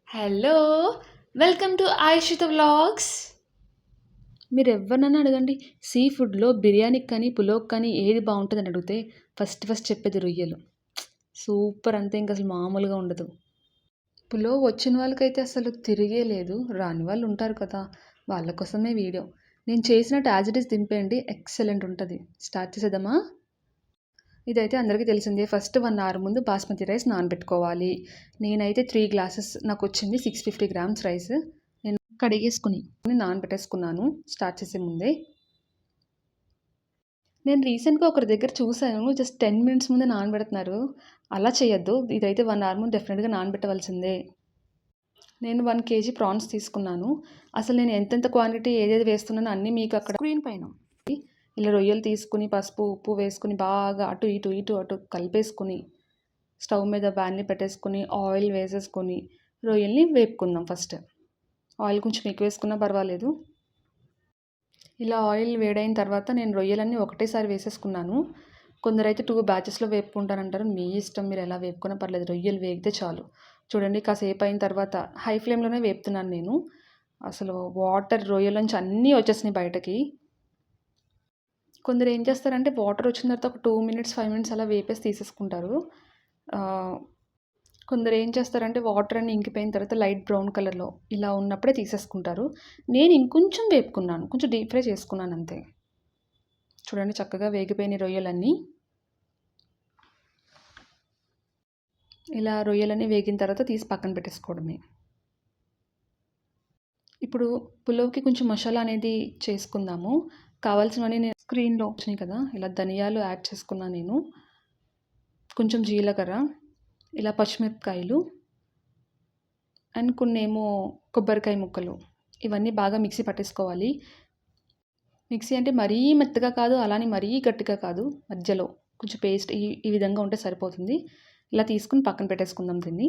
Hello! Welcome to Ayishitha vlogs. మీరు ఎవరినైనా అడగండి, సీ ఫుడ్‌లో బిర్యానీకి కానీ, పులావ్‌కి కానీ ఏది బావుంటదని అడిగితే ఫస్ట్ చెప్పేది రొయ్యలు. సూపర్ అంతే ఇంకసలు మామూలుగా ఉండదు. పులావ్ వచ్చిన వాళ్ళకైతే అసలు తిరిగే లేదు. రాని వాళ్ళు ఉంటారు కదా! వాళ్ళ కోసమే వీడియో. నేను చేసినట్టు యాజ్ ఇట్ ఈజ్ దింపేయండి. ఎక్సలెంట్ ఉంటది. స్టార్ట్ చేసేద్దామా? ఇదైతే అందరికీ తెలిసిందే. ఫస్ట్ 1 అవర్ ముందు బాస్మతి రైస్ నానబెట్టుకోవాలి. నేనైతే 3 గ్లాసెస్ నాకొచ్చింది 650 గ్రామ్స్ రైస్. నేను కడిగేసుకొని నానబెట్టేసుకున్నాను స్టార్ట్ చేసే ముందే. నేను రీసెంట్‌గా ఒకరి దగ్గర చూసాను. జస్ట్ 10 మినిట్స్ ముందే నానబెడుతున్నారు. అలా చేయొద్దు. ఇదైతే 1 అవర్ ముందు డెఫినిట్‌గా నానబెట్టవలసిందే. నేను 1 కేజీ ప్రాన్స్ తీసుకున్నాను. అసలు నేను ఎంతెంత క్వాంటిటీ ఏదేది వేస్తున్నానో అన్నీ మీకు అక్కడ స్క్రీన్ పైన ఇలా రొయ్యలు తీసుకుని పసుపు, ఉప్పు వేసుకొని బాగా అటు కలిపేసుకొని స్టవ్ మీద ప్యాన్‌ని పెట్టేసుకొని ఆయిల్ వేసేసుకొని రొయ్యల్ని వేపుకుందాం ఫస్ట్. ఆయిల్ కొంచెం ఎక్కువ వేసుకున్నా పర్వాలేదు. ఇలా ఆయిల్ వేడైన తర్వాత నేను రొయ్యలన్నీ ఒకటేసారి వేసేసుకున్నాను. కొందరైతే 2 బ్యాచెస్‌లో వేపుకుంటారంటారు. మీ ఇష్టం, మీరు ఎలా వేపుకున్నా పర్లేదు. రొయ్యలు వేగితే చాలు. చూడండి కాసేపు అయిన తర్వాత హై ఫ్లేమ్‌లోనే వేపుతున్నాను నేను. అసలు వాటర్ రొయ్యల నుంచి అన్నీ వచ్చేసినాయి బయటకి. కొందరు ఏం చేస్తారంటే వాటర్ వచ్చిన తర్వాత ఒక 2 మినిట్స్, 5 మినిట్స్ అలా వేపేసి తీసేసుకుంటారు. కొందరు ఏం చేస్తారంటే వాటర్ అన్నీ ఇంకిపోయిన తర్వాత లైట్ బ్రౌన్ కలర్‌లో ఇలా ఉన్నప్పుడే తీసేసుకుంటారు. నేను ఇంకొంచెం వేపుకున్నాను. కొంచెం డీప్ ఫ్రై చేసుకున్నాను అంతే. చూడండి చక్కగా వేగిపోయినాయి రొయ్యలన్నీ. ఇలా రొయ్యలన్నీ వేగిన తర్వాత తీసి పక్కన పెట్టేసుకోవడమే. ఇప్పుడు పులావ్‌కి కొంచెం మసాలా అనేది చేసుకుందాము. కావాల్సినవన్నీ నేను స్క్రీన్‌లో వచ్చినాయి కదా! ఇలా ధనియాలు యాడ్ చేసుకున్నా నేను. కొంచెం జీలకర్ర, ఇలా పచ్చిమిరపకాయలు అండ్ కొన్నేమో కొబ్బరికాయ ముక్కలు. ఇవన్నీ బాగా మిక్సీ పట్టేసుకోవాలి. మిక్సీ అంటే మరీ మెత్తగా కాదు, అలానే మరీ గట్టిగా కాదు. మధ్యలో కొంచెం పేస్ట్ ఈ విధంగా ఉంటే సరిపోతుంది. ఇలా తీసుకొని పక్కన పెట్టేసుకుందాం దీన్ని.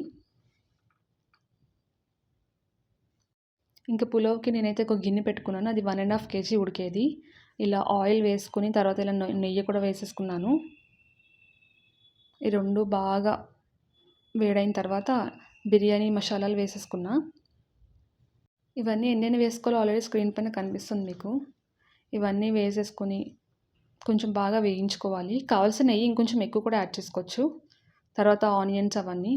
ఇంకా పులావ్‌కి నేనైతే ఒక గిన్నె పెట్టుకున్నాను. అది 1½ కేజీ ఉడికేది. ఇలా ఆయిల్ వేసుకొని తర్వాత ఇలా నెయ్యి కూడా వేసేసుకున్నాను. ఈ 2 బాగా వేడైన తర్వాత బిర్యానీ మసాలాలు వేసేసుకున్నా. ఇవన్నీ ఎన్నెన్ని వేసుకోవాలో ఆల్రెడీ స్క్రీన్ పైన కనిపిస్తుంది మీకు. ఇవన్నీ వేసేసుకొని కొంచెం బాగా వేయించుకోవాలి. కావాల్సిన నెయ్యి ఇంకొంచెం ఎక్కువ కూడా యాడ్ చేసుకోవచ్చు. తర్వాత ఆనియన్స్ అవన్నీ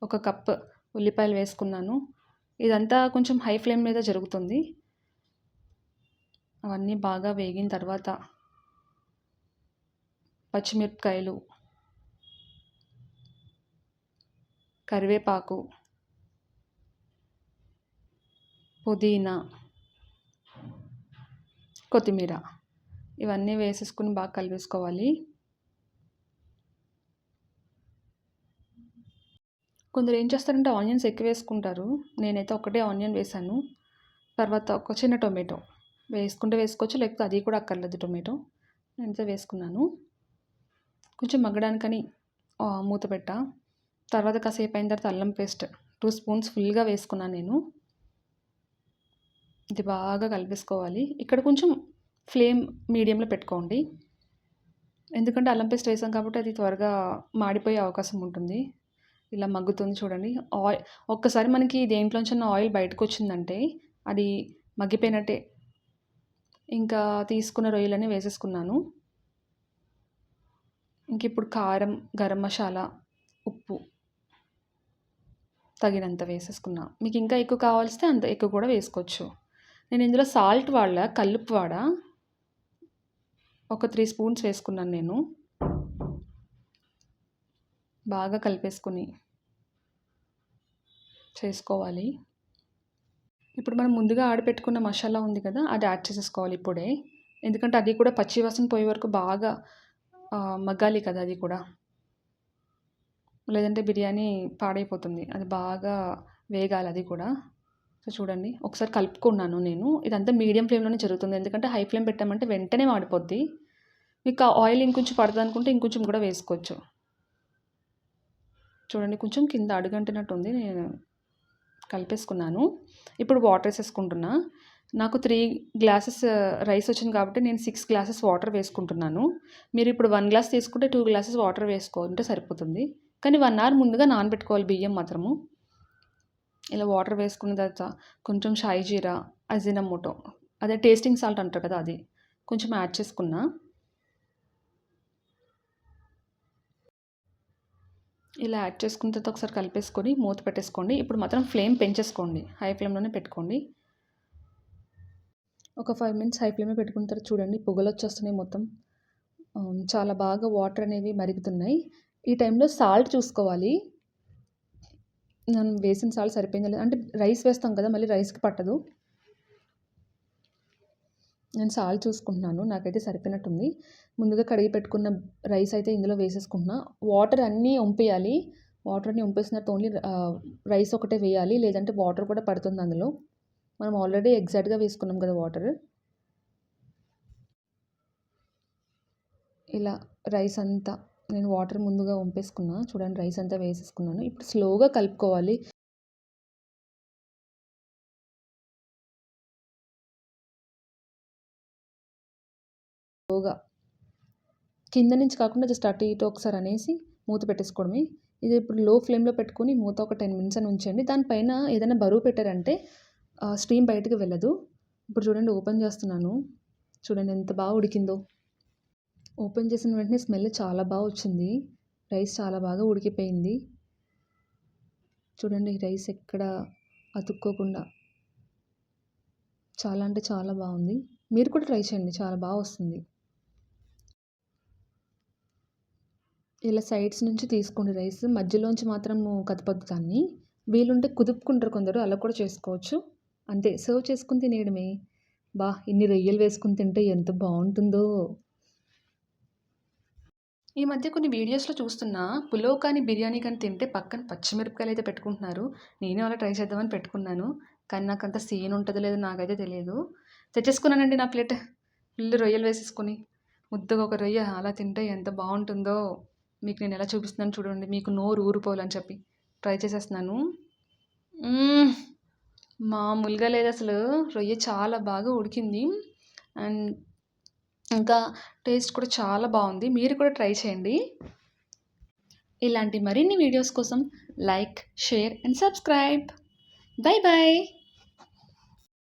ఒక కప్ ఉల్లిపాయలు వేసుకున్నాను. ఇదంతా కొంచెం హై ఫ్లేమ్ మీద జరుగుతుంది. అవన్నీ బాగా వేగిన తర్వాత పచ్చిమిరపకాయలు, కరివేపాకు, పుదీనా, కొత్తిమీర ఇవన్నీ వేసేసుకొని బాగా కలిపేసుకోవాలి. కొందరు ఏం చేస్తారంటే ఆనియన్స్ ఎక్కువ వేసుకుంటారు. నేనైతే ఒకటే ఆనియన్ వేసాను. తర్వాత ఒక చిన్న టొమాటో వేసుకుంటే వేసుకోవచ్చు, లేకపోతే అది కూడా అక్కర్లేదు టొమాటో. నేనైతే వేసుకున్నాను. కొంచెం మగ్గడానికని మూత పెట్టా. తర్వాత కాసేపు అయిన తర్వాత అల్లం పేస్ట్ 2 స్పూన్స్ ఫుల్‌గా వేసుకున్నాను నేను. ఇది బాగా కలిపేసుకోవాలి. ఇక్కడ కొంచెం ఫ్లేమ్ మీడియంలో పెట్టుకోండి. ఎందుకంటే అల్లం పేస్ట్ వేసాం కాబట్టి అది త్వరగా మాడిపోయే అవకాశం ఉంటుంది. ఇలా మగ్గుతుంది చూడండి. ఒక్కసారి మనకి దేంట్లోంచన్నా ఆయిల్ బయటకొచ్చిందంటే అది మగ్గిపోయినట్టే. ఇంకా తీసుకున్న రొయ్యలన్నీ వేసేసుకున్నాను. ఇంకిప్పుడు కారం, గరం మసాలా, ఉప్పు తగినంత వేసేసుకున్నా. మీకు ఇంకా ఎక్కువ కావాల్సితే అంత ఎక్కువ కూడా వేసుకోవచ్చు. నేను ఇందులో సాల్ట్ వాడలా, కల్లుప్పు వాడా. ఒక 3 స్పూన్స్ వేసుకున్నాను నేను. బాగా కలిపేసుకొని చేసుకోవాలి. ఇప్పుడు మనం ముందుగా ఆడపెట్టుకున్న మసాలా ఉంది కదా! అది యాడ్ చేసేసుకోవాలి ఇప్పుడే. ఎందుకంటే అది కూడా పచ్చి వాసన పోయే వరకు బాగా మగ్గాలి కదా అది కూడా. లేదంటే బిర్యానీ పాడైపోతుంది. అది బాగా వేగాలి అది కూడా. సో చూడండి ఒకసారి కలుపుకున్నాను నేను. ఇదంతా మీడియం ఫ్లేమ్‌లోనే జరుగుతుంది. ఎందుకంటే హై ఫ్లేమ్ పెట్టామంటే వెంటనే మాడిపోద్ది. మీకు ఆ ఆయిల్ ఇంకొంచెం పడదనుకుంటే ఇంకొంచెం కూడా వేసుకోవచ్చు. చూడండి కొంచెం కింద అడుగంటినట్టుంది. నేను కలిపేసుకున్నాను. ఇప్పుడు వాటర్ వేసేసుకుంటున్నా. నాకు 3 గ్లాసెస్ రైస్ వచ్చింది కాబట్టి నేను 6 గ్లాసెస్ వాటర్ వేసుకుంటున్నాను. మీరు ఇప్పుడు 1 గ్లాస్ తీసుకుంటే 2 గ్లాసెస్ వాటర్ వేసుకుంటే సరిపోతుంది. కానీ 1 అవర్ ముందుగా నానబెట్టుకోవాలి బియ్యం మాత్రము. ఇలా వాటర్ వేసుకున్న తర్వాత కొంచెం షాయి జీరా, అజినమోటో అదే టేస్టింగ్ సాల్ట్ అంటారు కదా అది కొంచెం యాడ్ చేసుకున్నా. ఇలా యాడ్ చేసుకున్న తర్వాత ఒకసారి కలిపేసుకొని మూత పెట్టేసుకోండి. ఇప్పుడు మాత్రం ఫ్లేమ్ పెంచేసుకోండి, హై ఫ్లేమ్లోనే పెట్టుకోండి. ఒక 5 మినిట్స్ హై ఫ్లేమ్లో పెట్టుకున్న తర్వాత చూడండి పొగలు వచ్చేస్తున్నాయి మొత్తం. చాలా బాగా వాటర్ అనేవి మరుగుతున్నాయి. ఈ టైంలో సాల్ట్ చూసుకోవాలి. నేను వేసిన సాల్ట్ సరిపోయిందా లేదా అంటే రైస్ వేస్తాం కదా మళ్ళీ రైస్కి పట్టదు. నేను సాల్ట్ చూసుకుంటున్నాను, నాకైతే సరిపోయినట్టుంది. ముందుగా కడిగి పెట్టుకున్న రైస్ అయితే ఇందులో వేసేసుకుంటున్నా. వాటర్ అన్నీ వంపేయాలి. వాటర్ అన్నీ వంపేసిన తర్వాత ఓన్లీ రైస్ ఒకటే వేయాలి, లేదంటే వాటర్ కూడా పడుతుంది అందులో. మనం ఆల్రెడీ ఎగ్జాక్ట్గా వేసుకున్నాం కదా వాటర్. ఇలా రైస్ అంతా నేను వాటర్ ముందుగా వంపేసుకున్నా. చూడండి రైస్ అంతా వేసేసుకున్నాను. ఇప్పుడు స్లోగా కలుపుకోవాలి. స్లోగా కింద నుంచి కాకుండా జస్ట్ అటు ఇటు ఒకసారి అనేసి మూత పెట్టేసుకోవడమే. ఇది ఇప్పుడు లో ఫ్లేమ్లో పెట్టుకొని మూత ఒక 10 మినిట్స్ అని ఉంచండి. దానిపైన ఏదైనా బరువు పెట్టారంటే స్టీమ్ బయటకు వెళ్ళదు. ఇప్పుడు చూడండి ఓపెన్ చేస్తున్నాను. చూడండి ఎంత బాగా ఉడికిందో. ఓపెన్ చేసిన వెంటనే స్మెల్ చాలా బాగా వచ్చింది. రైస్ చాలా బాగా ఉడికిపోయింది. చూడండి రైస్ ఎక్కడ అతుక్కోకుండా చాలా అంటే చాలా బాగుంది. మీరు కూడా ట్రై చేయండి, చాలా బాగా వస్తుంది. ఇలా సైడ్స్ నుంచి తీసుకోండి రైస్, మధ్యలోంచి మాత్రం కదపొద్దు దాన్ని. వీలుంటే కుదుపుకుంటారు కొందరు, అలా కూడా చేసుకోవచ్చు. అంతే, సర్వ్ చేసుకొని తినేయడమే. ఇన్ని రొయ్యలు వేసుకొని తింటే ఎంత బాగుంటుందో. ఈ మధ్య కొన్ని వీడియోస్లో చూస్తున్నా పులావ్ కానీ బిర్యానీ కానీ తింటే పక్కన పచ్చిమిరపకాయలు అయితే పెట్టుకుంటున్నారు. నేను అలా ట్రై చేద్దామని పెట్టుకున్నాను, కానీ నాకు అంత సీన్ ఉంటుందో లేదో నాకైతే తెలియదు. తెచ్చేసుకున్నానండి నా ప్లేట్ ఫుల్ రొయ్యలు వేసేసుకొని. ముద్దగా ఒక రొయ్య అలా తింటే ఎంత బాగుంటుందో మీకు నేను ఎలా చూపిస్తున్నాను చూడండి, మీకు నోరు ఊరిపోవాలని చెప్పి ట్రై చేసేస్తున్నాను. మామూలుగా లేదు అసలు, రొయ్య చాలా బాగా ఉడికింది అండ్ ఇంకా టేస్ట్ కూడా చాలా బాగుంది. మీరు కూడా ట్రై చేయండి. ఇలాంటి మరిన్ని వీడియోస్ కోసం like, share and subscribe. Bye bye.